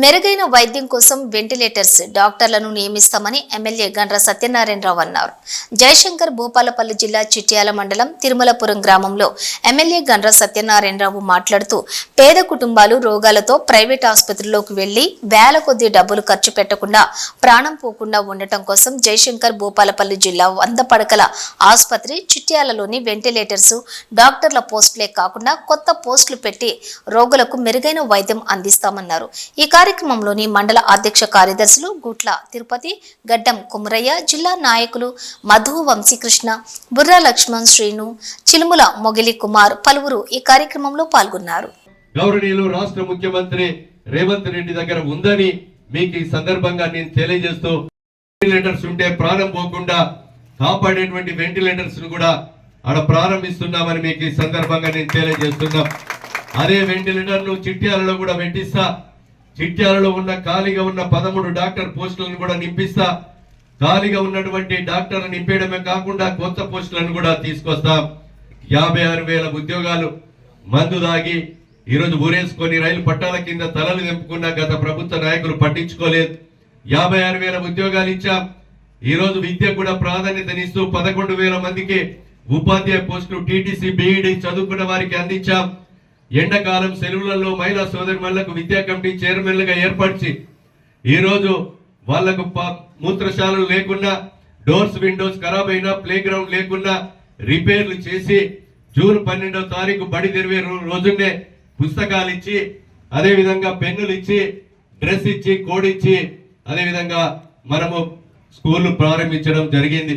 మెరుగైన వైద్యం కోసం వెంటిలేటర్స్ డాక్టర్లను నియమిస్తామని ఎమ్మెల్యే గండ్ర సత్యనారాయణరావు అన్నారు. జయశంకర్ భూపాలపల్లి జిల్లా చిట్యాల మండలం తిరుమలపురం గ్రామంలో ఎమ్మెల్యే గండ్ర సత్యనారాయణరావు మాట్లాడుతూ పేద కుటుంబాలు రోగాలతో ప్రైవేట్ ఆసుపత్రిలోకి వెళ్లి వేల కొద్ది డబ్బులు ఖర్చు పెట్టకుండా ప్రాణం పోకుండా ఉండటం కోసం జయశంకర్ భూపాలపల్లి జిల్లా 100 పడకల ఆసుపత్రి చిట్యాలలోని వెంటిలేటర్స్ డాక్టర్ల పోస్టులే కాకుండా కొత్త పోస్టులు పెట్టి రోగులకు మెరుగైన వైద్యం అందిస్తామన్నారు. ఈ కార్యక్రమంలోని మండల అధ్యక్ష కార్యదర్శులు గుట్ల తిరుపతి, గడ్డం కుమరయ్య, జిల్లా నాయకులు మధు, వంశీకృష్ణ, బుర్రా లక్ష్మణ్, శ్రీను, చిలుముల మొగిలి కుమార్ పలువురు ఈ కార్యక్రమంలో పాల్గొన్నారు. గౌరవనీయులు రాష్ట్ర ముఖ్యమంత్రి రేవంత్ రెడ్డి దగ్గర ఉందని మీకు ఈ సందర్భంగా నేను తెలియజేస్తూ వెంటిలేటర్స్ ఉంటే ప్రాణం పోకుండా కాపాడేటువంటి వెంటిలేటర్స్ ను కూడా ఆడ ప్రారంభిస్తున్నామని మీకు ఈ సందర్భంగా నేను తెలియజేస్తున్నాం. అదే వెంటిలేటర్లు చిట్యాలలో కూడా పెట్టిస్తా. చిట్యాలలో ఉన్న ఖాళీగా ఉన్న 13 డాక్టర్ పోస్టులను కూడా నింపిస్తా. ఖాళీగా ఉన్నటువంటి డాక్టర్లు నింపేయడమే కాకుండా కొత్త పోస్టులను కూడా తీసుకొస్తాం. 56,000 ఉద్యోగాలు మందు దాగి ఈరోజు ఊరేసుకొని రైలు పట్టాల కింద తలలు తెంపుకున్న గత ప్రభుత్వ నాయకులు పట్టించుకోలేదు. 56,000 ఉద్యోగాలు ఇచ్చాం. ఈరోజు విద్యకు కూడా ప్రాధాన్యతనిస్తూ 11,000 మందికి ఉపాధ్యాయ పోస్టులు టీటీసీ బీఈడీ చదువుకున్న వారికి అందించాం. ఎండాకాలం సెలవులలో మహిళా సోదరిమణులకు విద్యా కమిటీ చైర్మన్లుగా ఏర్పరిచి ఈరోజు వాళ్లకు మూత్రశాలలు లేకున్నా, డోర్స్ విండోస్ ఖరాబ్ అయినా, ప్లే గ్రౌండ్ లేకున్నా రిపేర్లు చేసి జూన్ 12వ తారీఖు బడి తెరివే రోజునే పుస్తకాలు ఇచ్చి, అదేవిధంగా పెన్నులు ఇచ్చి, డ్రెస్ ఇచ్చి, కోడ్ ఇచ్చి, అదేవిధంగా మనము స్కూళ్లు ప్రారంభించడం జరిగింది.